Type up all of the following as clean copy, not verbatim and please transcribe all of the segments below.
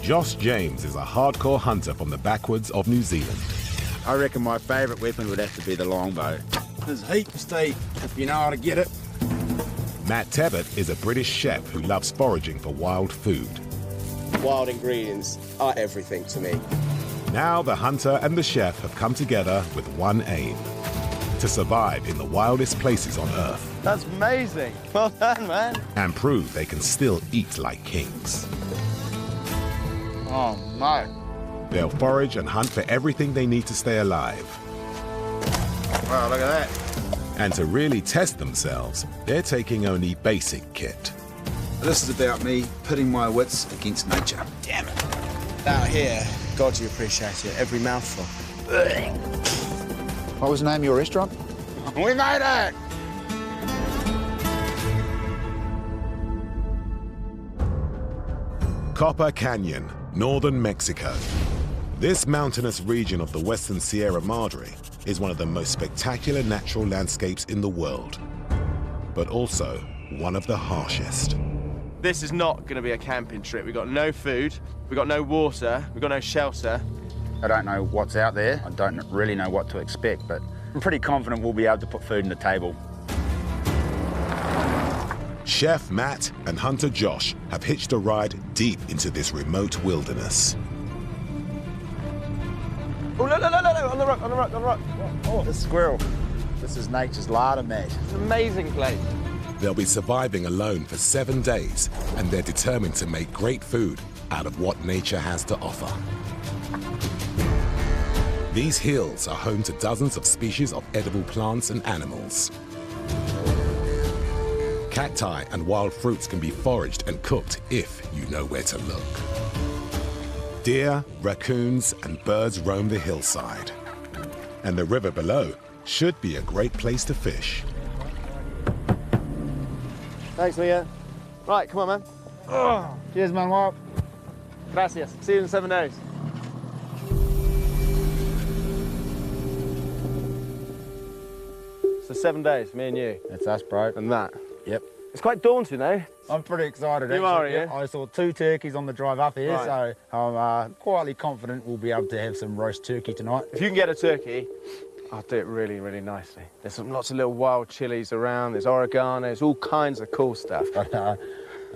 Josh James is a hardcore hunter from the backwoods of New Zealand. I reckon my favourite weapon would have to be the longbow. There's heat to stay if you know how to get it. Matt Tebbutt is a British chef who loves foraging for wild food. Wild ingredients are everything to me. Now the hunter and the chef have come together with one aim: to survive in the wildest places on Earth. That's amazing. Well done, man. And prove they can still eat like kings. Oh, mate. They'll forage and hunt for everything they need to stay alive. Wow, look at that. And to really test themselves, they're taking only basic kit. This is about me pitting my wits against nature. Damn it. Out here, God, you appreciate it. Every mouthful. What was the name of your restaurant? We made it! Copper Canyon, northern Mexico. This mountainous region of the western Sierra Madre is one of the most spectacular natural landscapes in the world, but also one of the harshest. This is not going to be a camping trip. We've got no food, we've got no water, we've got no shelter. I don't know what's out there. I don't really know what to expect, but I'm pretty confident we'll be able to put food on the table. Chef Matt and hunter Josh have hitched a ride deep into this remote wilderness. Oh, no, on the rock, on the rock, on the rock. Oh, the squirrel. This is nature's larder, mate. It's an amazing place. They'll be surviving alone for 7 days, and they're determined to make great food out of what nature has to offer. These hills are home to dozens of species of edible plants and animals. Cacti and wild fruits can be foraged and cooked if you know where to look. Deer, raccoons, and birds roam the hillside. And the river below should be a great place to fish. Thanks, Leah. Right, come on, man. Oh, cheers, Manuel. Gracias. See you in 7 days. So 7 days, me and you. That's us, bro. And that. Yep. It's quite daunting, eh? I'm pretty excited, You actually. are, yeah? I saw 2 turkeys on the drive up here, Right. so I'm quietly confident we'll be able to have some roast turkey tonight. If you can get a turkey, I'll do it really, really nicely. There's lots of little wild chilies around, there's oregano, there's all kinds of cool stuff. But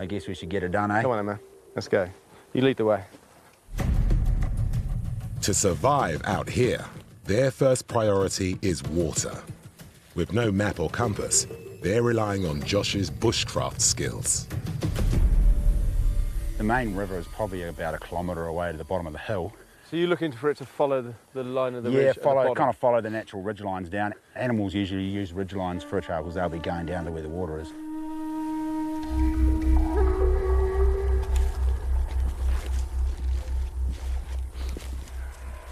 I guess we should get it done, eh? Come on, man. Let's go. You lead the way. To survive out here, their first priority is water. With no map or compass, they're relying on Josh's bushcraft skills. The main river is probably about 1 kilometre away to the bottom of the hill. So you're looking for it to follow the line of the Yeah, ridge at the bottom? kind of follow the natural ridge lines down. Animals usually use ridge lines for a trail because they'll be going down to where the water is.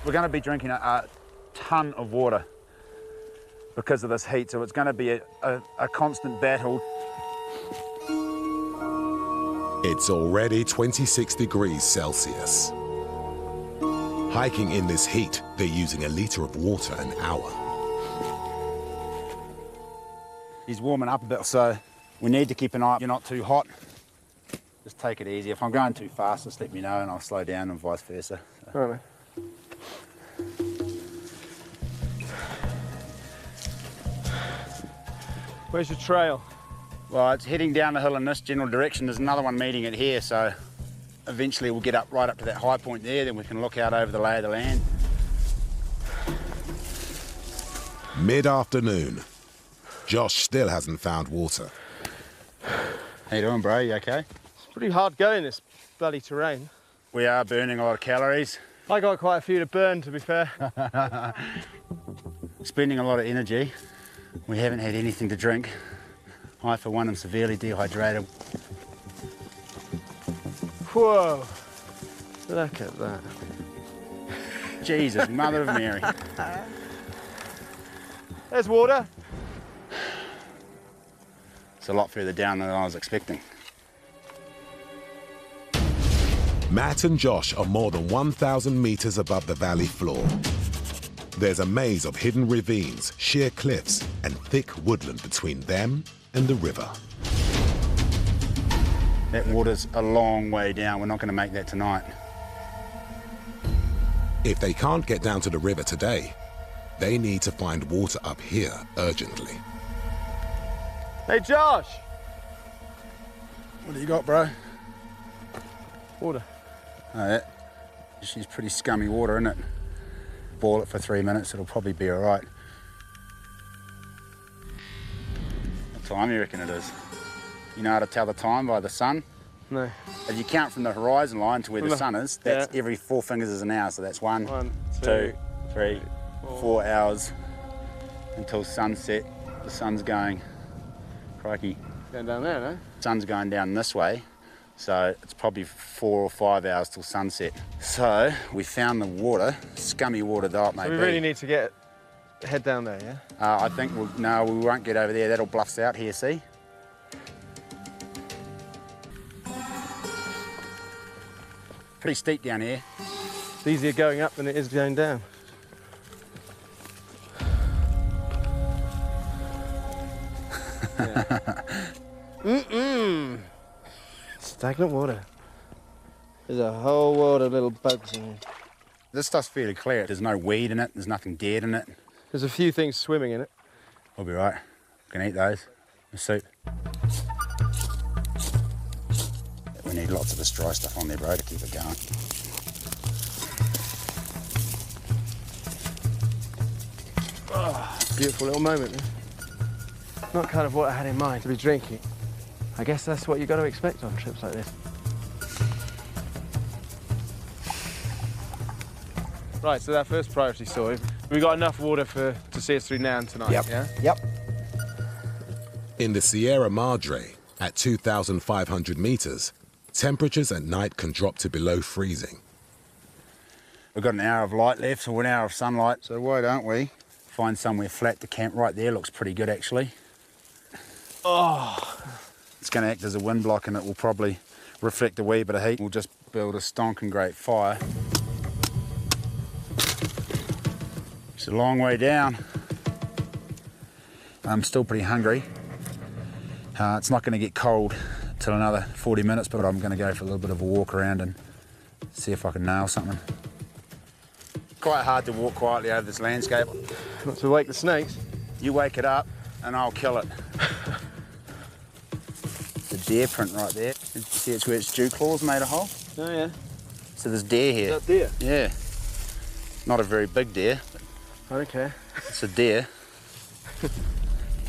We're going to be drinking a ton of water because of this heat, so it's going to be a constant battle. It's already 26 degrees Celsius. Hiking in this heat, they're using 1 litre of water an hour. He's warming up a bit, so we need to keep an eye. You're not too hot. Just take it easy. If I'm going too fast, just let me know and I'll slow down and vice versa. All right, man. Where's your trail? Well, it's heading down the hill in this general direction. There's another one meeting it here, so eventually we'll get up right up to that high point there, then we can look out over the lay of the land. Mid-afternoon. Josh still hasn't found water. How you doing, bro? You okay? It's pretty hard going, this bloody terrain. We are burning a lot of calories. I got quite a few to burn, to be fair. Spending a lot of energy. We haven't had anything to drink. I, for one, am severely dehydrated. Whoa, look at that. Jesus, Mother of Mary. There's water. It's a lot further down than I was expecting. Matt and Josh are more than 1,000 meters above the valley floor. There's a maze of hidden ravines, sheer cliffs, and thick woodland between them and the river. That water's a long way down. We're not going to make that tonight. If they can't get down to the river today, they need to find water up here urgently. Hey, Josh! What do you got, bro? Water. Oh, yeah. She's pretty scummy water, isn't it? Boil it for 3 minutes, it'll probably be all right. What time do you reckon it is? You know how to tell the time by the sun? No. If you count from the horizon line to where the sun is, that's every 4 fingers is an hour. So that's 1, 2, 3, 4 hours until sunset. The sun's going, crikey. Going down there, no? Sun's going down this way, so it's probably 4 or 5 hours till sunset. So we found the water, scummy water though it may be. So we really need to head down there, yeah? I think we won't get over there. That'll bluffs out here, see? Pretty steep down here. It's easier going up than it is going down. Stagnant water. There's a whole world of little bugs in here. This stuff's fairly clear. There's no weed in it. There's nothing dead in it. There's a few things swimming in it. We'll be right. We can eat those. The soup. We need lots of this dry stuff on there, bro, to keep it going. Oh, beautiful little moment. Eh? Not kind of what I had in mind to be drinking. I guess that's what you got to expect on trips like this. Right, so that first priority sorted. We got enough water to see us through now and tonight, yeah? Yep. In the Sierra Madre, at 2,500 meters, temperatures at night can drop to below freezing. We've got an hour of light left, so 1 hour of sunlight. So why don't we find somewhere flat to camp? Right there looks pretty good, actually. Oh. It's going to act as a wind block and it will probably reflect a wee bit of heat. We'll just build a stonking great fire. It's a long way down. I'm still pretty hungry. It's not going to get cold till another 40 minutes, but I'm going to go for a little bit of a walk around and see if I can nail something. Quite hard to walk quietly over this landscape. Not to wake the snakes. You wake it up and I'll kill it. The deer print right there. You see it's where its dew claws made a hole? Oh, yeah. So there's deer here. Is that deer? Yeah. Not a very big deer. I don't care. It's a deer.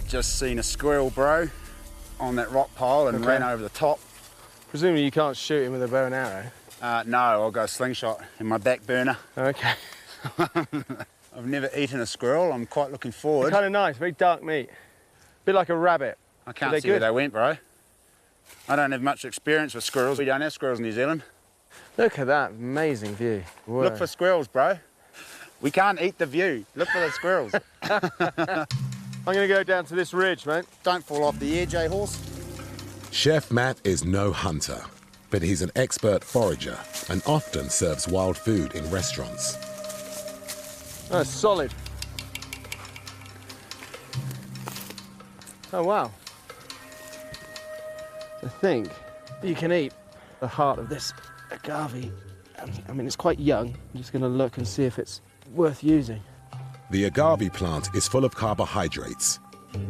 Just seen a squirrel, bro, on that rock pile and ran over the top. Presumably you can't shoot him with a bow and arrow. No, I'll go slingshot in my back burner. Okay. I've never eaten a squirrel. I'm quite looking forward. Kind of nice, very dark meat. Bit like a rabbit. I can't see where they went, bro. I don't have much experience with squirrels. We don't have squirrels in New Zealand. Look at that amazing view. Whoa. Look for squirrels, bro. We can't eat the view. Look for the squirrels. I'm going to go down to this ridge, mate. Don't fall off the edge, eh, horse? Chef Matt is no hunter, but he's an expert forager and often serves wild food in restaurants. That's solid. Oh, wow. I think you can eat the heart of this agave. I mean, it's quite young. I'm just going to look and see if it's worth using. The agave plant is full of carbohydrates.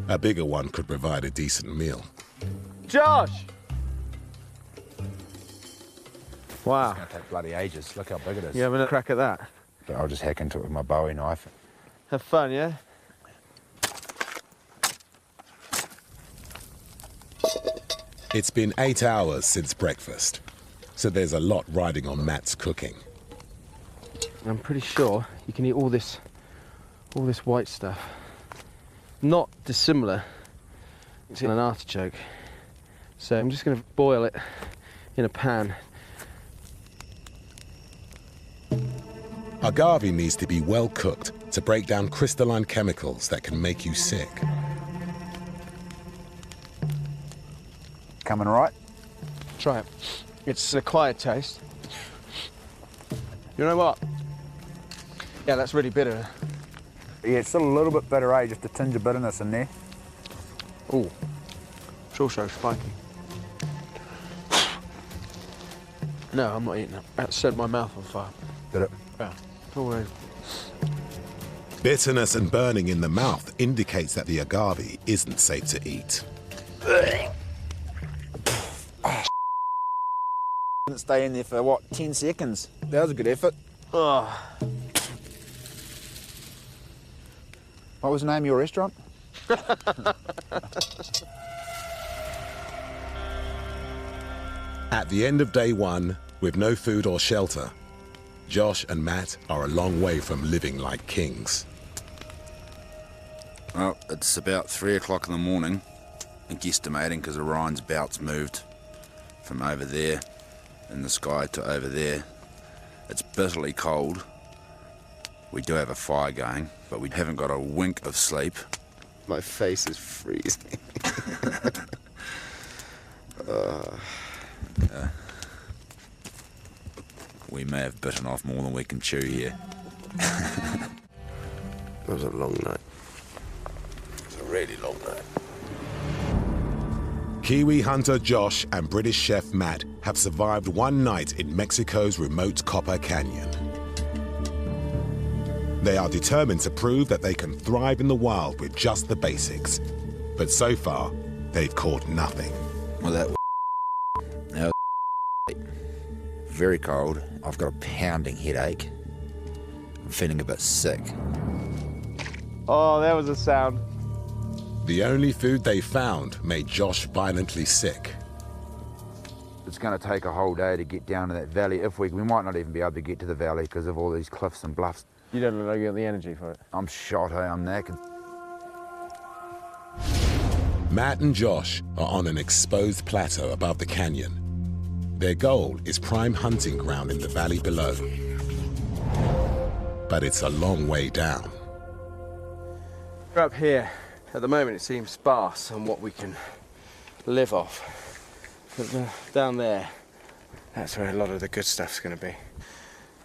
A bigger one could provide a decent meal. Josh! Wow. It's going to take bloody ages. Look how big it is. You having a crack at that? But I'll just hack into it with my Bowie knife. Have fun, yeah? It's been 8 hours since breakfast, so there's a lot riding on Matt's cooking. I'm pretty sure you can eat all this white stuff. Not dissimilar to an artichoke. So I'm just going to boil it in a pan. Agave needs to be well cooked to break down crystalline chemicals that can make you sick. Coming right? Try it. It's an acquired taste. You know what? Yeah, that's really bitter. Yeah, it's still a little bit bitter, just a tinge of bitterness in there. Ooh, it's also spiky. No, I'm not eating it. That set my mouth on fire. Did it? Yeah. Oh, Bitterness and burning in the mouth indicates that the agave isn't safe to eat. Didn't stay in there for, what, 10 seconds? That was a good effort. oh. What was the name of your restaurant? At the end of day one, with no food or shelter, Josh and Matt are a long way from living like kings. Well, it's about 3 o'clock in the morning, and guesstimating because Orion's belt's moved from over there in the sky to over there. It's bitterly cold. We do have a fire going, but we haven't got a wink of sleep. My face is freezing. We may have bitten off more than we can chew here. It was a long night. It was a really long night. Kiwi hunter Josh and British chef Matt have survived one night in Mexico's remote Copper Canyon. They are determined to prove that they can thrive in the wild with just the basics. But so far, they've caught nothing. Well, that was very cold. I've got a pounding headache. I'm feeling a bit sick. Oh, there was a sound. The only food they found made Josh violently sick. It's going to take a whole day to get down to that valley. We might not even be able to get to the valley because of all these cliffs and bluffs. You don't look like you got the energy for it. I'm shot, hey, I'm knackered. Matt and Josh are on an exposed plateau above the canyon. Their goal is prime hunting ground in the valley below. But it's a long way down. We're up here. At the moment, it seems sparse on what we can live off. But down there, that's where a lot of the good stuff's going to be.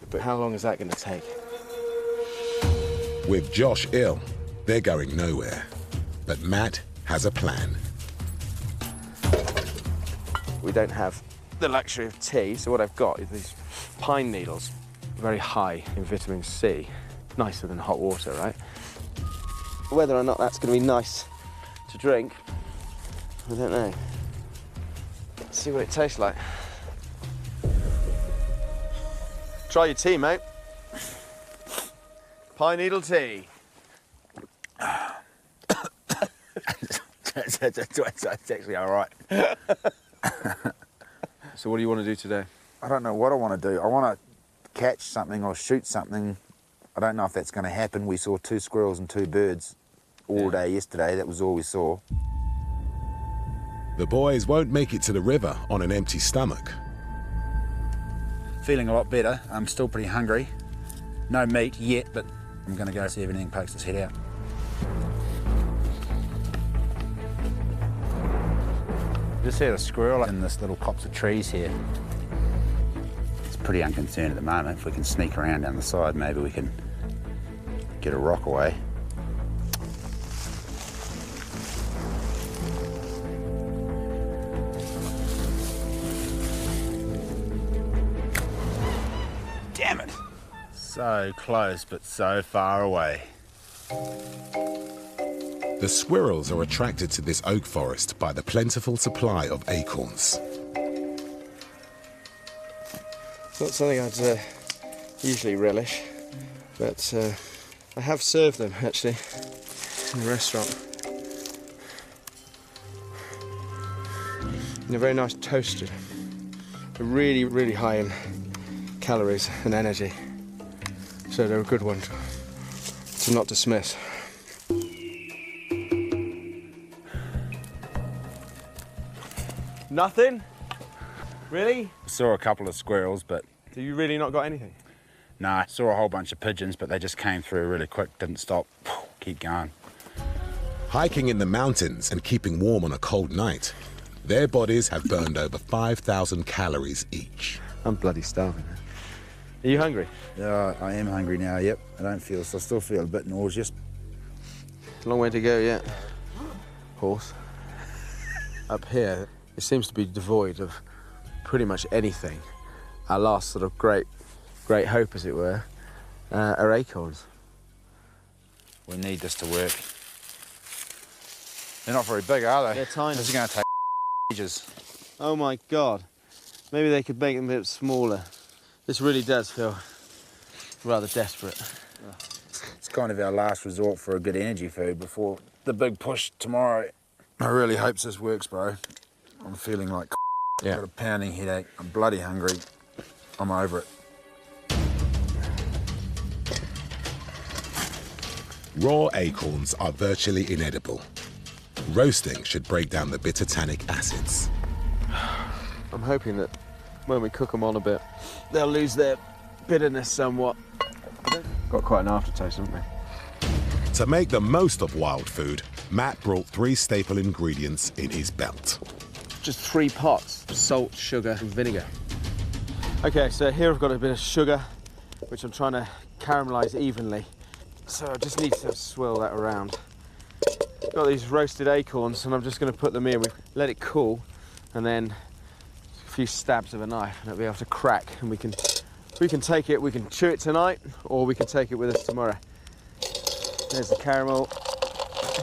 But how long is that going to take? With Josh ill, they're going nowhere. But Matt has a plan. We don't have the luxury of tea, so what I've got is these pine needles, very high in vitamin C. Nicer than hot water, right? Whether or not that's going to be nice to drink, I don't know. Let's see what it tastes like. Try your tea, mate. Pine needle tea. It's actually all right. So what do you want to do today? I don't know what I want to do. I want to catch something or shoot something. I don't know if that's going to happen. We saw 2 squirrels and 2 birds all day yesterday. That was all we saw. The boys won't make it to the river on an empty stomach. Feeling a lot better. I'm still pretty hungry. No meat yet, but I'm going to go see if anything pokes its head out. Just had a squirrel in this little copse of trees here. It's pretty unconcerned at the moment. If we can sneak around down the side, maybe we can get a rock away. Damn it! So close, but so far away. The squirrels are attracted to this oak forest by the plentiful supply of acorns. It's not something I'd usually relish, but I have served them, actually, in a restaurant. And they're very nice toasted. They're really, really high in calories and energy, so they're a good one to not dismiss. Nothing? Really? Saw a couple of squirrels, but Do you really not got anything? no, saw a whole bunch of pigeons, but they just came through really quick, didn't stop. Keep going. Hiking in the mountains and keeping warm on a cold night, their bodies have burned over 5,000 calories each. I'm bloody starving. Are you hungry? Yeah, I am hungry now, yep. I still feel a bit nauseous. Long way to go yet. Horse. Up here, it seems to be devoid of pretty much anything. Our last sort of great hope, as it were, are acorns. We need this to work. They're not very big, are they? They're tiny. This is going to take ages. Oh my God. Maybe they could make them a bit smaller. This really does feel rather desperate. It's kind of our last resort for a good energy food before the big push tomorrow. I really hope this works, bro. I'm feeling like I've got a pounding headache. I'm bloody hungry. I'm over it. Raw acorns are virtually inedible. Roasting should break down the bitter tannic acids. I'm hoping that when we cook them on a bit, they'll lose their bitterness somewhat. Got quite an aftertaste, haven't they? To make the most of wild food, Matt brought 3 staple ingredients in his belt. Just 3 pots: salt, sugar, and vinegar. Okay, so here I've got a bit of sugar, which I'm trying to caramelize evenly. So I just need to swirl that around. Got these roasted acorns, and I'm just going to put them in. We let it cool, and then a few stabs of a knife, and it'll be able to crack. And we can take it. We can chew it tonight, or we can take it with us tomorrow. There's the caramel.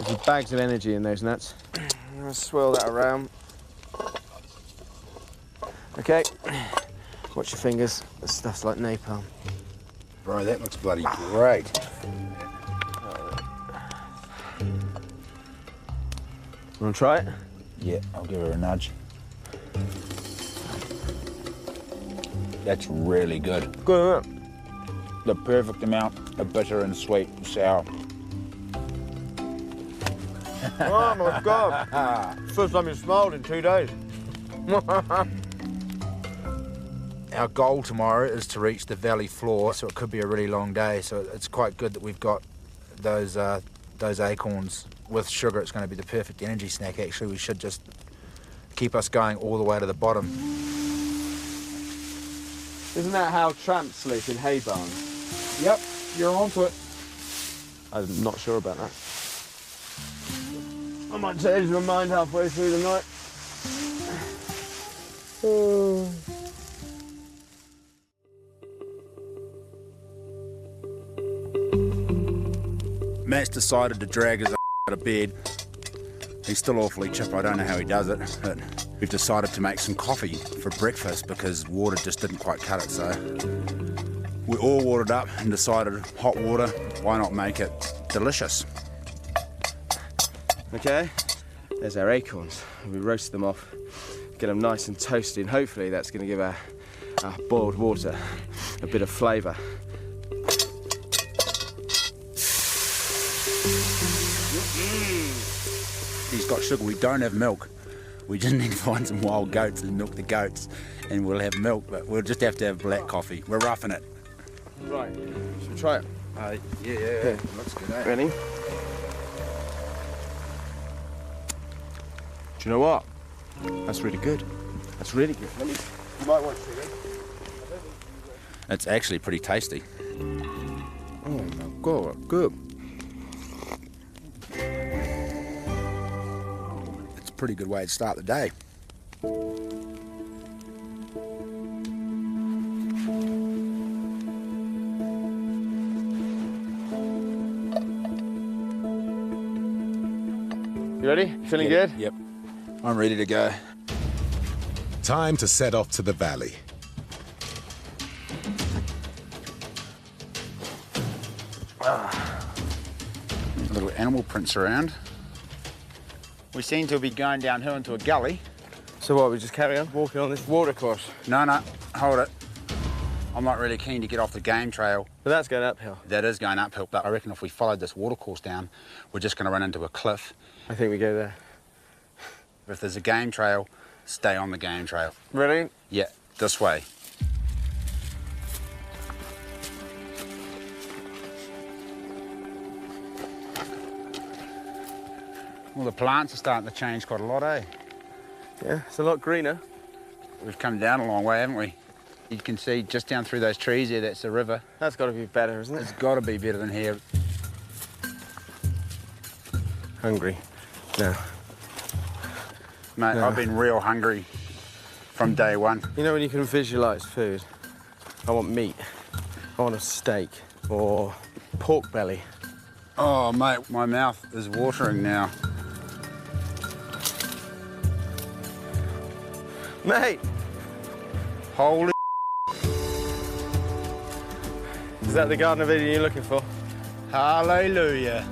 There's bags of energy in those nuts. I'm going to swirl that around. Okay. Watch your fingers. This stuff's like napalm. Bro, that looks bloody great. Want to try it? Yeah, I'll give her a nudge. That's really good. Good, isn't it? The perfect amount of bitter and sweet and sour. Oh my God. First time you smiled in 2 days. Our goal tomorrow is to reach the valley floor, so it could be a really long day. So it's quite good that we've got those acorns with sugar. It's going to be the perfect energy snack. Actually, we should just keep us going all the way to the bottom. Isn't that how tramps sleep, in hay barns? Yep, you're onto it. I'm not sure about that. I might change my mind halfway through the night. Matt's decided to drag his out of bed. He's still awfully chip. I don't know how he does it, but we've decided to make some coffee for breakfast because water just didn't quite cut it. So we all watered up and decided hot water, why not make it delicious? Okay, there's our acorns. We roast them off, get them nice and toasty, and hopefully that's going to give our boiled water a bit of flavour. He's got sugar. We don't have milk. We just need to find some wild goats and milk the goats, and we'll have milk, but we'll just have to have black coffee. We're roughing it. Right, should we try it? Yeah. Looks good, eh? Ready? Do you know what? That's really good. That's really good. You might want sugar. It's actually pretty tasty. Oh my God, good. It's a pretty good way to start the day. You ready? Feeling good? Yep. I'm ready to go. Time to set off to the valley. Little animal prints around. We seem to be going downhill into a gully. So what, we just carry on walking on this water course? No, hold it. I'm not really keen to get off the game trail. But that's going uphill. That is going uphill, but I reckon if we followed this water course down, we're just going to run into a cliff. I think we go there. If there's a game trail, stay on the game trail. Ready? Yeah, this way. Well, the plants are starting to change quite a lot, eh? Yeah, it's a lot greener. We've come down a long way, haven't we? You can see just down through those trees there, that's the river. That's got to be better, isn't it? It's got to be better than here. Hungry. No. Mate, No. I've been real hungry from day one. You know when you can visualise food? I want meat. I want a steak. or pork belly. Oh, mate, my mouth is watering now. Mate, Holy is that the Garden of Eden you're looking for? hallelujah.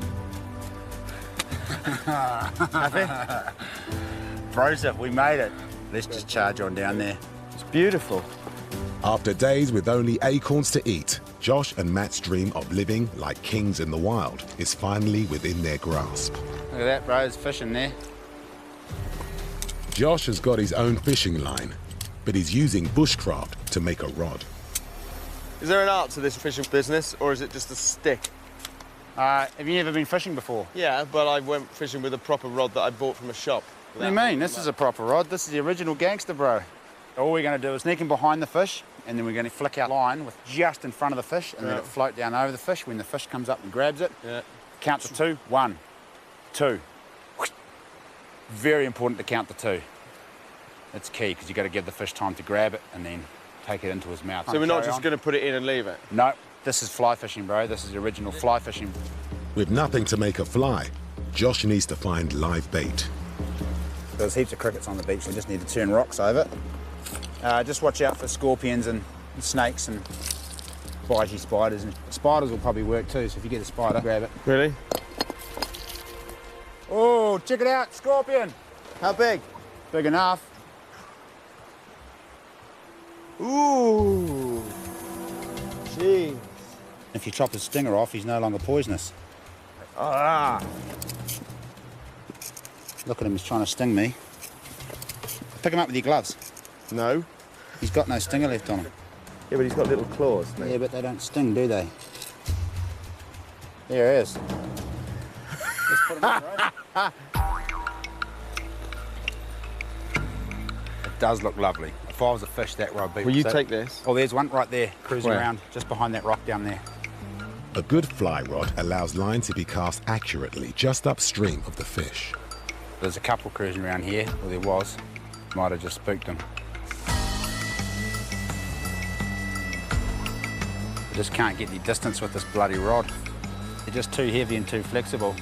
Happy? Broseph, we made it. Let's just charge on down there. It's beautiful. After days with only acorns to eat, Josh and Matt's dream of living like kings in the wild is finally within their grasp. Look at that, bro, there's fish in there. Josh has got his own fishing line, but he's using bushcraft to make a rod. Is there an art to this fishing business, or is it just a stick? Have you ever been fishing before? Yeah, but I went fishing with a proper rod that I bought from a shop. What do you mean? This is a proper rod. This is the original gangster, bro. All we're going to do is sneak in behind the fish, and then we're going to flick our line with just in front of the fish, and let it float down over the fish. When the fish comes up and grabs it, count to 2. 1, 2. Very important to count to 2. It's key, because you've got to give the fish time to grab it and then take it into his mouth. So we're not just going to put it in and leave it? No, this is fly fishing, bro. This is the original fly fishing. With nothing to make a fly, Josh needs to find live bait. There's heaps of crickets on the beach. We just need to turn rocks over. Just watch out for scorpions and snakes and bitey spiders. And spiders will probably work too, so if you get a spider, grab it. Really? Oh, check it out, scorpion. How big? Big enough. Ooh. Gee. If you chop his stinger off, he's no longer poisonous. Ah. Look at him, he's trying to sting me. Pick him up with your gloves. No. He's got no stinger left on him. Yeah, but he's got little claws, mate. Yeah, but they don't sting, do they? There he is. Let's put him in, right? It does look lovely. If I was a fish, that rod would be. Will you take this? Oh, there's one right there, cruising Where? around, just behind that rock down there. A good fly rod allows line to be cast accurately just upstream of the fish. There's a couple cruising around here, or there was. Might have just spooked them. I just can't get the distance with this bloody rod. They're just too heavy and too flexible.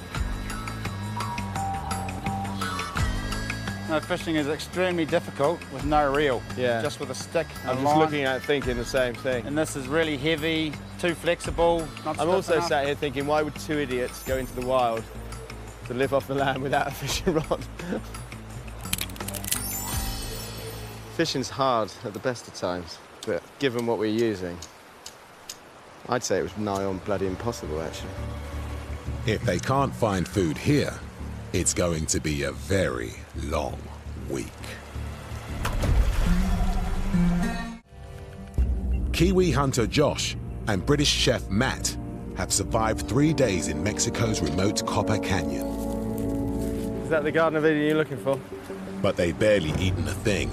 No, fishing is extremely difficult with no reel. Yeah. Just with a stick and I'm a just line. looking at it thinking the same thing. And this is really heavy, too flexible, not I'm stiff also enough. sat here thinking, why would 2 idiots go into the wild to live off the land without a fishing rod? Fishing's hard at the best of times, but given what we're using, I'd say it was nigh on bloody impossible, actually. If they can't find food here, it's going to be a very long week. Kiwi hunter Josh and British chef Matt have survived 3 days in Mexico's remote Copper Canyon. Is that the Garden of Eden you're looking for? But they've barely eaten a thing,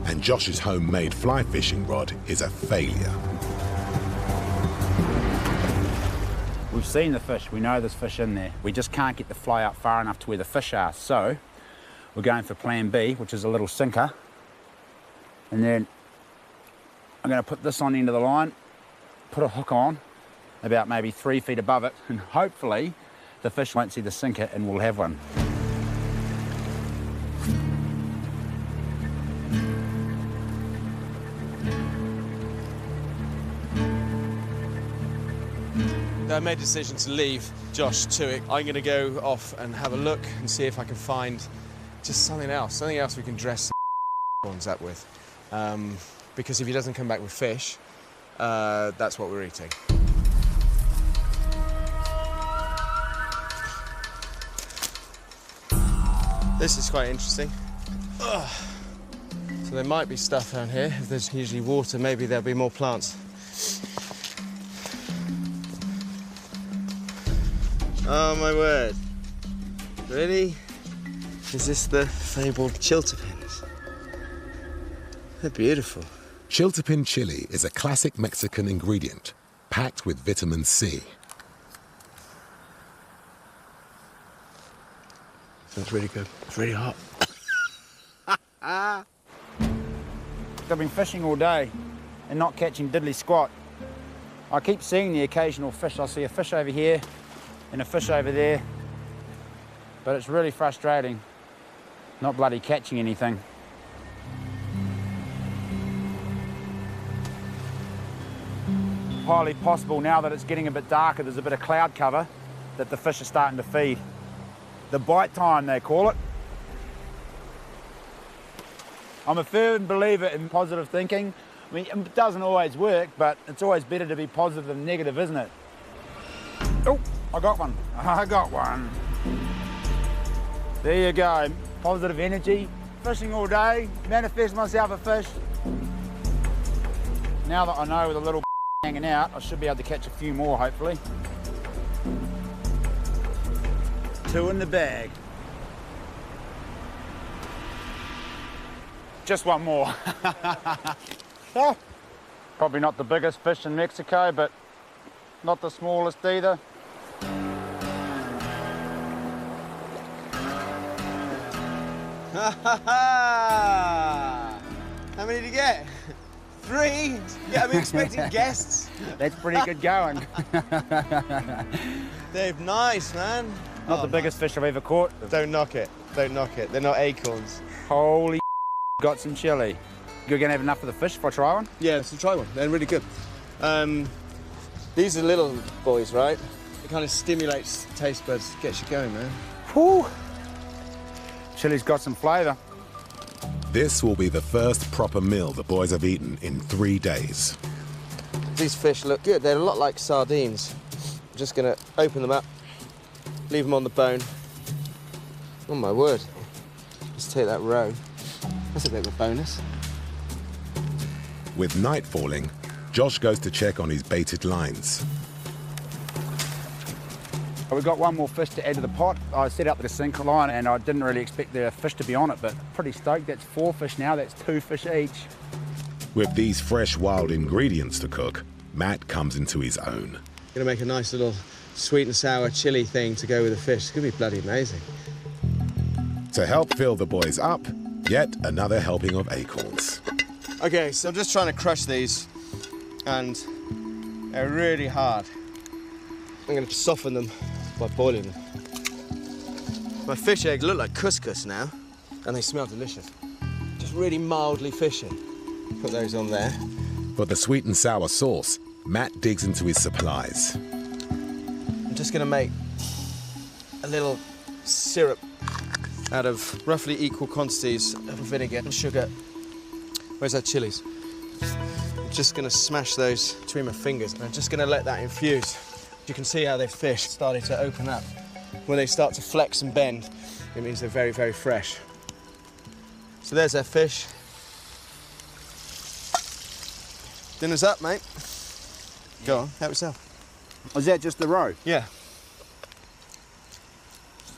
and Josh's homemade fly fishing rod is a failure. We've seen the fish, we know there's fish in there. We just can't get the fly up far enough to where the fish are, so we're going for plan B, which is a little sinker. And then I'm going to put this on the end of the line, put a hook on, about maybe 3 feet above it, and hopefully the fish won't see the sinker and we'll have one. I made a decision to leave Josh to it. I'm going to go off and have a look and see if I can find just something else we can dress prawns up with. Because if he doesn't come back with fish, that's what we're eating. This is quite interesting. Ugh. So there might be stuff down here. If there's usually water, maybe there'll be more plants. Oh my word. Really? Is this the fabled chiltepins? They're beautiful. Chiltepin chili is a classic Mexican ingredient, packed with vitamin C. That's really good. It's really hot. I've been fishing all day and not catching diddly squat. I keep seeing the occasional fish. I see a fish over here and a fish over there, but it's really frustrating not bloody catching anything. Highly possible now that it's getting a bit darker, there's a bit of cloud cover, that the fish are starting to feed. The bite time, they call it. I'm a firm believer in positive thinking. I mean, it doesn't always work, but it's always better to be positive than negative, isn't it? Oh, I got one. I got one. There you go. Positive energy. Fishing all day, manifest myself a fish. Now that I know with a little hanging out, I should be able to catch a few more, hopefully. 2 in the bag. Just one more. Oh, probably not the biggest fish in Mexico, but not the smallest either. How many did you get? 3? Yeah, I'm expecting guests. That's pretty good going. Dave, nice, man. Not the biggest fish I've ever caught. Don't knock it. Don't knock it. They're not acorns. Holy got some chili. You're gonna have enough of the fish if I try one? Yeah, let's try one. They're really good. These are little boys, right? It kind of stimulates the taste buds, gets you going, man. Whew. Chili's got some flavour. This will be the first proper meal the boys have eaten in 3 days. These fish look good. They're a lot like sardines. I'm just gonna open them up, leave them on the bone. Oh my word. Let's take that roe. That's a bit of a bonus. With night falling, Josh goes to check on his baited lines. We've got one more fish to add to the pot. I set up the sink line and I didn't really expect the fish to be on it, but pretty stoked. That's 4 fish now, that's 2 fish each. With these fresh wild ingredients to cook, Matt comes into his own. Gonna make a nice little sweet and sour chili thing to go with the fish. It's gonna be bloody amazing. To help fill the boys up, yet another helping of acorns. Okay, so I'm just trying to crush these, and they're really hard. I'm going to soften them by boiling them. My fish eggs look like couscous now, and they smell delicious. Just really mildly fishy. Put those on there. For the sweet and sour sauce, Matt digs into his supplies. I'm just going to make a little syrup out of roughly equal quantities of vinegar and sugar. Where's our chilies? I'm just going to smash those between my fingers, and I'm just going to let that infuse. You can see how the fish started to open up. When they start to flex and bend, it means they're very, very fresh. So there's our fish. Dinner's up, mate. Go on, help yourself. Is that just the roe? Yeah.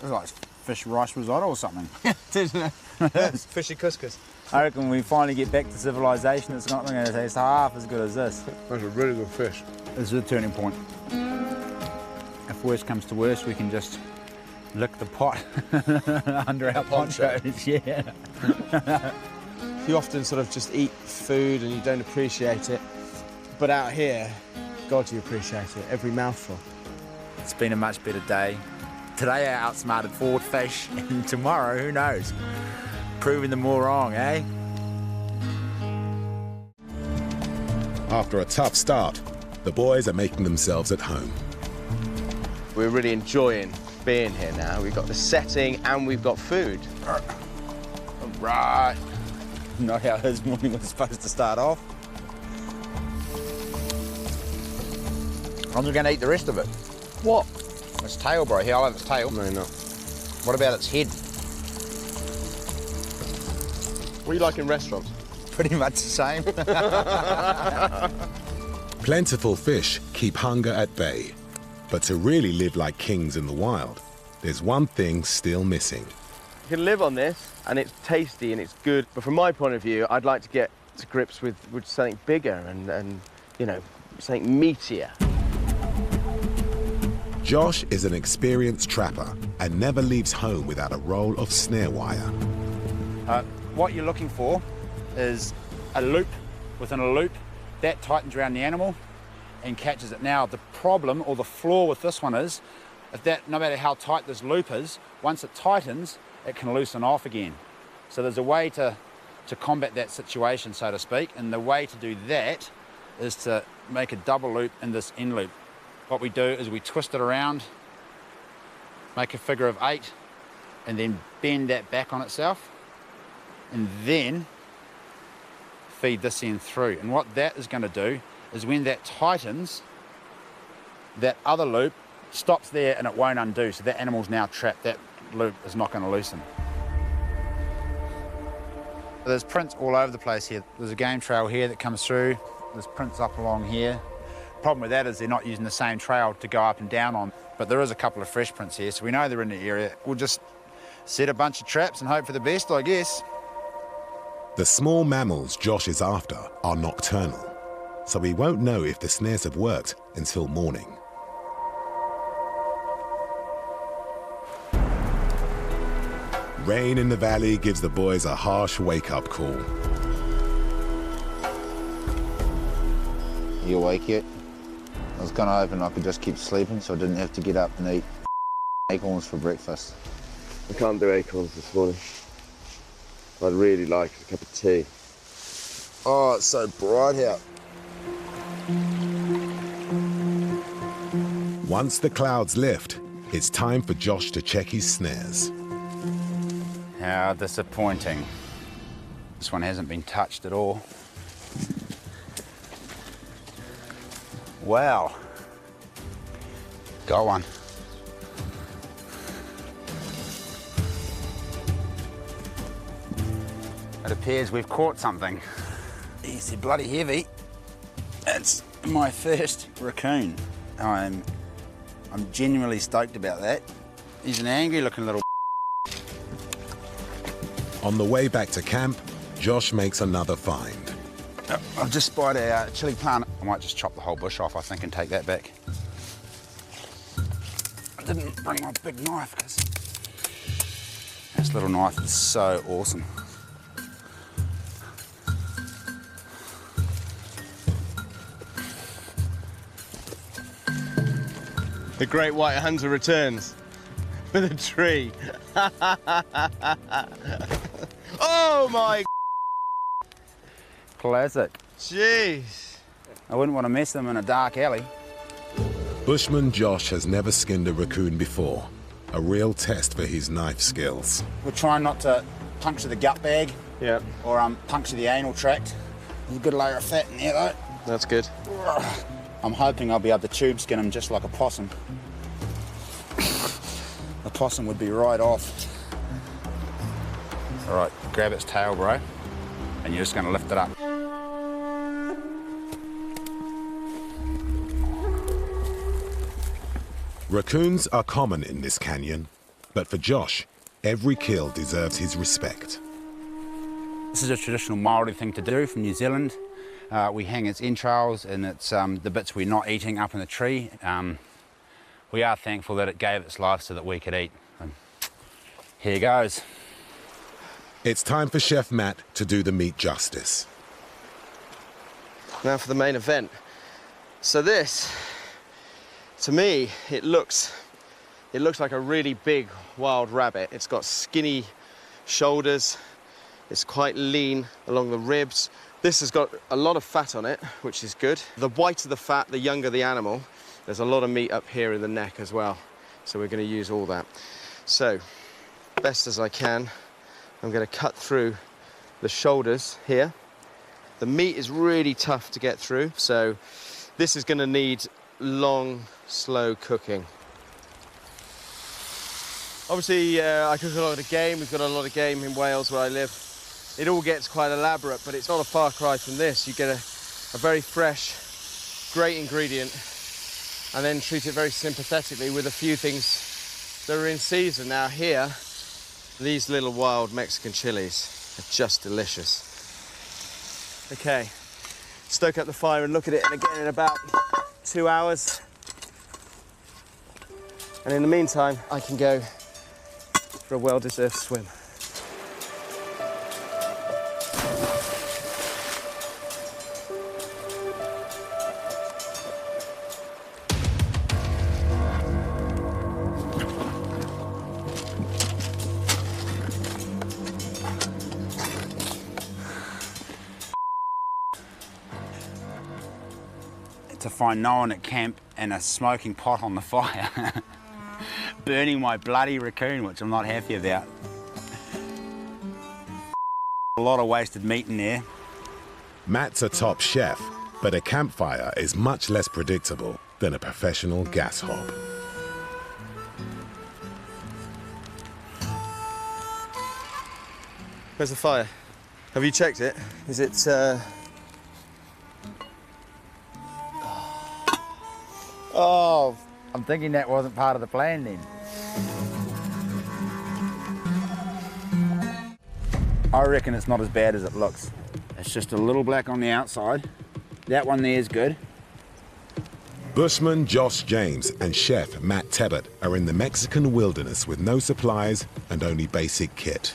It's like fish rice risotto or something. Isn't it? Yeah, fishy couscous. I reckon when we finally get back to civilization, it's not going to taste half as good as this. That's a really good fish. This is a turning point. If worst comes to worst, we can just lick the pot under our ponchos. Yeah. You often sort of just eat food and you don't appreciate it. But out here, God, you appreciate it. Every mouthful. It's been a much better day. Today I outsmarted 4 fish, and tomorrow, who knows? Proving them all wrong, eh? After a tough start, the boys are making themselves at home. We're really enjoying being here now. We've got the setting and we've got food. All right. Not how his morning was supposed to start off. I'm just going to eat the rest of it. What? Its tail, bro. Here, I'll have its tail. No, no. What about its head? What do you like in restaurants? Pretty much the same. Plentiful fish keep hunger at bay. But to really live like kings in the wild, there's one thing still missing. You can live on this, and it's tasty and it's good. But from my point of view, I'd like to get to grips with something bigger and you know, something meatier. Josh is an experienced trapper and never leaves home without a roll of snare wire. What you're looking for is a loop within a loop. That tightens around the animal. and catches it. Now the problem or the flaw with this one is, if that, no matter how tight this loop is, once it tightens, it can loosen off again. So there's a way to combat that situation, so to speak, and the way to do that is to make a double loop in this end loop. What we do is we twist it around, make a figure of 8, and then bend that back on itself, and then feed this end through. And what that is going to do is when that tightens, that other loop stops there and it won't undo. So that animal's now trapped. That loop is not going to loosen. There's prints all over the place here. There's a game trail here that comes through. There's prints up along here. Problem with that is they're not using the same trail to go up and down on. But there is a couple of fresh prints here, so we know they're in the area. We'll just set a bunch of traps and hope for the best, I guess. The small mammals Josh is after are nocturnal, so we won't know if the snares have worked until morning. Rain in the valley gives the boys a harsh wake-up call. You awake yet? I was kind of hoping I could just keep sleeping so I didn't have to get up and eat acorns for breakfast. I can't do acorns this morning. I'd really like a cup of tea. Oh, it's so bright out. Once the clouds lift, it's time for Josh to check his snares. How disappointing. This one hasn't been touched at all. Wow. Got one. It appears we've caught something. They're bloody heavy. It's my first raccoon. I'm genuinely stoked about that. He's an angry looking little. On the way back to camp, Josh makes another find. I've just spied a chili plant. I might just chop the whole bush off, I think, and take that back. I didn't bring my big knife because this little knife is so awesome. The great white hunter returns with a tree. Oh my Classic. jeez. I wouldn't want to mess them in a dark alley. Bushman Josh has never skinned a raccoon before, a real test for his knife skills. We're trying not to puncture the gut bag. Yeah, Or puncture the anal tract. There's a good layer of fat in there though. that's good. I'm hoping I'll be able to tube skin him just like a possum. The possum would be right off. All right, grab its tail, bro, and you're just going to lift it up. Raccoons are common in this canyon, but for Josh, every kill deserves his respect. This is a traditional Māori thing to do from New Zealand. We hang its entrails and it's the bits we're not eating up in the tree. We are thankful that it gave its life so that we could eat. And here goes. It's time for Chef Matt to do the meat justice. Now for the main event. So this, to me, it looks like a really big wild rabbit. It's got skinny shoulders. It's quite lean along the ribs. This has got a lot of fat on it, which is good. The whiter the fat, the younger the animal. There's a lot of meat up here in the neck as well. So we're going to use all that. So, best as I can, I'm going to cut through the shoulders here. The meat is really tough to get through, so this is going to need long, slow cooking. Obviously, I cook a lot of game. We've got a lot of game in Wales where I live. It all gets quite elaborate, but it's not a far cry from this. You get a very fresh, great ingredient, and then treat it very sympathetically with a few things that are in season. Now here, these little wild Mexican chilies are just delicious. Okay, stoke up the fire and look at it again in about 2 hours. And in the meantime, I can go for a well-deserved swim. to find no one at camp and a smoking pot on the fire. Burning my bloody raccoon, which I'm not happy about. A lot of wasted meat in there. Matt's a top chef, but a campfire is much less predictable than a professional gas hob. Where's the fire? Have you checked it? Is it, Oh, I'm thinking that wasn't part of the plan then. I reckon it's not as bad as it looks. It's just a little black on the outside. That one there is good. Bushman Josh James and chef Matt Tebbutt are in the Mexican wilderness with no supplies and only basic kit.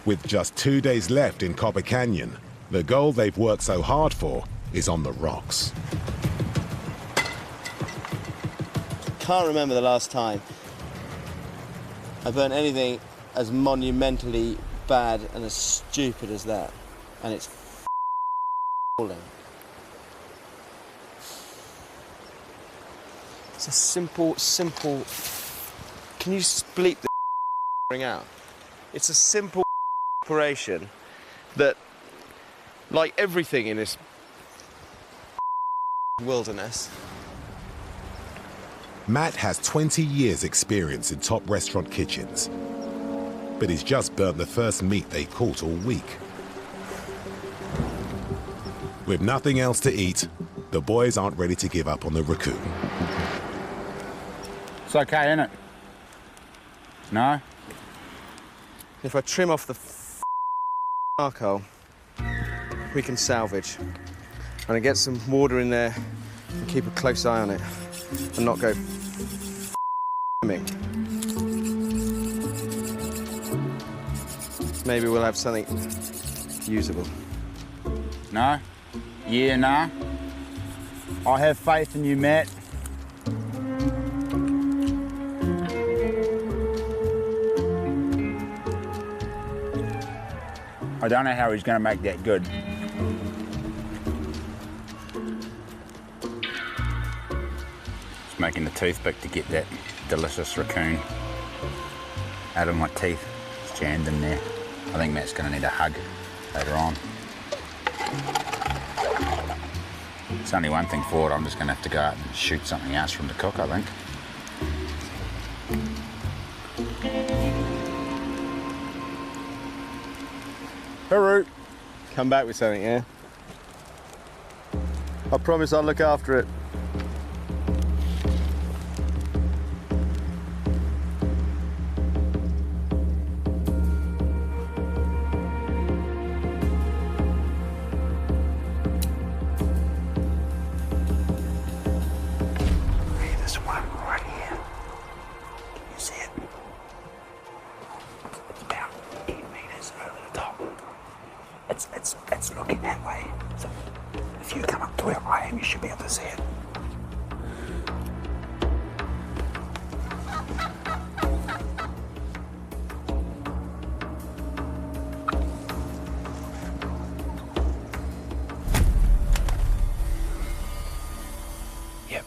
With just 2 days left in Copper Canyon, the goal they've worked so hard for is on the rocks. Can't remember the last time I burnt anything as monumentally bad and as stupid as that. And it's falling. It's a simple, can you bleep the ring out? It's a simple operation that, like everything in this wilderness. Matt has 20 years experience in top restaurant kitchens, but he's just burnt the first meat they caught all week. With nothing else to eat, the boys aren't ready to give up on the raccoon. It's okay, isn't it? No? If I trim off the charcoal, we can salvage. And I get some water in there and keep a close eye on it and not go maybe we'll have something usable. No? Yeah, nah? I have faith in you, Matt. I don't know how he's going to make that good. Just making the toothpick to get that delicious raccoon out of my teeth. It's jammed in there. I think Matt's going to need a hug later on. It's only one thing for it. I'm just going to have to go out and shoot something else from the cook, I think. Haru, come back with something, yeah? I promise I'll look after it. This one right here. Can you see it? It's about 8 meters over the top. It's looking that way. So if you come up to where I am, you should be able to see it. Yep.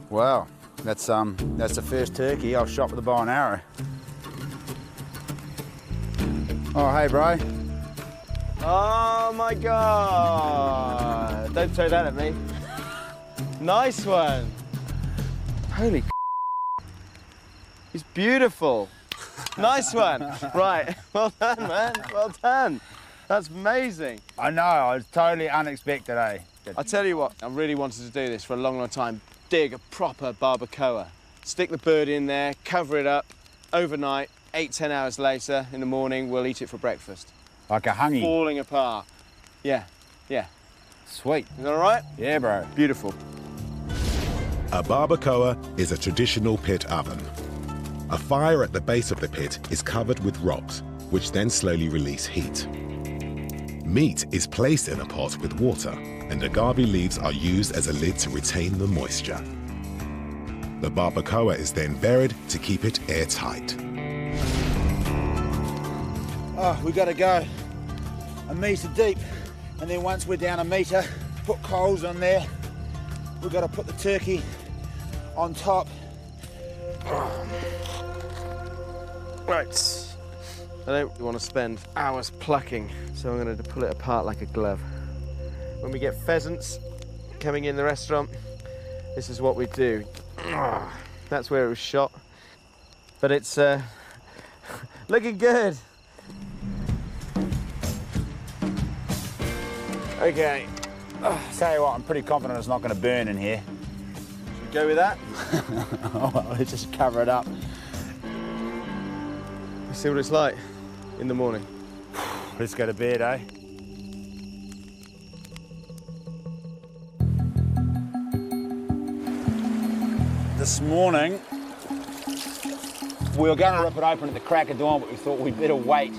Wow, that's the first turkey I've shot with a bow and arrow. Oh, hey, bro. Oh my God! Don't throw that at me. Nice one. Holy he's beautiful. Nice one. Right, well done, man. Well done. That's amazing. I know, I was totally unexpected, eh? I tell you what, I really wanted to do this for a long, long time. Dig a proper barbacoa. Stick the bird in there, cover it up overnight. 8-10 hours later, in the morning, we'll eat it for breakfast. Like a hungy. Falling apart. Yeah, yeah. Sweet. Is that all right? Yeah, bro. Beautiful. A barbacoa is a traditional pit oven. A fire at the base of the pit is covered with rocks, which then slowly release heat. Meat is placed in a pot with water, and agave leaves are used as a lid to retain the moisture. The barbacoa is then buried to keep it airtight. Oh, we got to go 1 metre deep, and then once we're down 1 metre, put coals on there. We've got to put the turkey on top. Right. I don't want to spend hours plucking, so I'm going to pull it apart like a glove. When we get pheasants coming in the restaurant, this is what we do. That's where it was shot. But it's looking good. Okay. Tell you what, I'm pretty confident it's not going to burn in here. Should we go with that? Oh, well, let's just cover it up. Let's see what it's like in the morning. Let's go to bed, eh? This morning, we were going to rip it open at the crack of dawn, but we thought we'd better wait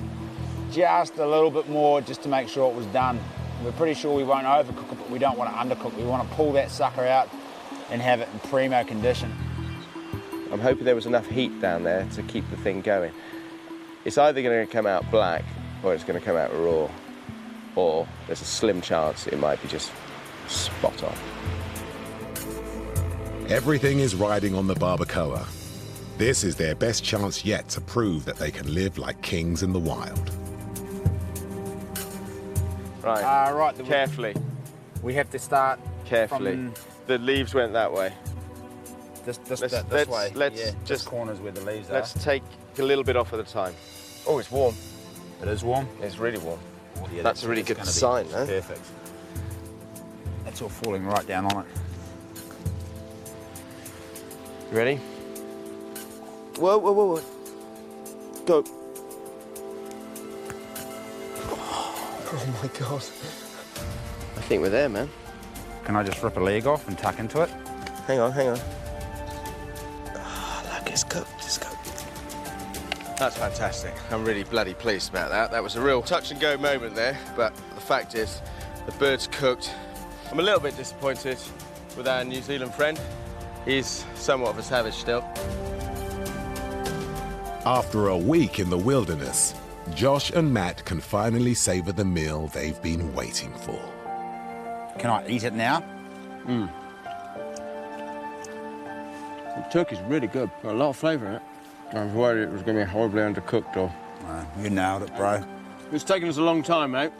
just a little bit more just to make sure it was done. We're pretty sure we won't overcook it, but we don't want to undercook. We want to pull that sucker out and have it in primo condition. I'm hoping there was enough heat down there to keep the thing going. It's either going to come out black or it's going to come out raw, or there's a slim chance it might be just spot on. Everything is riding on the barbacoa. This is their best chance yet to prove that they can live like kings in the wild. Right, Right. carefully, We have to start carefully. from The leaves went that way. this Let's- way. let's yeah, just- this corner's where the leaves are. Let's take a little bit off at a time. Oh, it's warm. It is warm. It's really warm. Yeah, That's a really good gonna be sign, huh? Perfect. That's all falling right down on it. You ready? Whoa, whoa, whoa, whoa. Go. Oh my God. I think we're there, man. Can I just rip a leg off and tuck into it? Hang on, hang on. Oh, look, it's cooked, it's cooked. That's fantastic. I'm really bloody pleased about that. That was a real touch and go moment there, but the fact is, the bird's cooked. I'm a little bit disappointed with our New Zealand friend. He's somewhat of a savage still. After a week in the wilderness, Josh and Matt can finally savor the meal they've been waiting for. Can I eat it now? The turkey's really good. Got a lot of flavour in it. I was worried it was going to be horribly undercooked or... You nailed it, bro. It's taken us a long time, mate.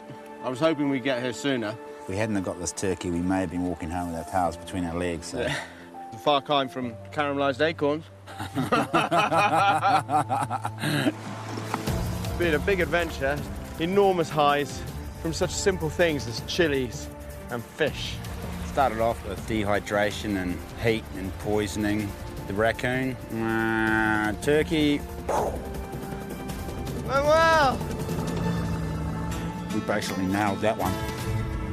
I was hoping we'd get here sooner. If we hadn't have got this turkey, we may have been walking home with our tails between our legs. So. Yeah. A far cry from caramelised acorns. It's been a big adventure. Enormous highs from such simple things as chilies and fish. Started off with dehydration and heat and poisoning. The raccoon, turkey. Oh, wow! We basically nailed that one.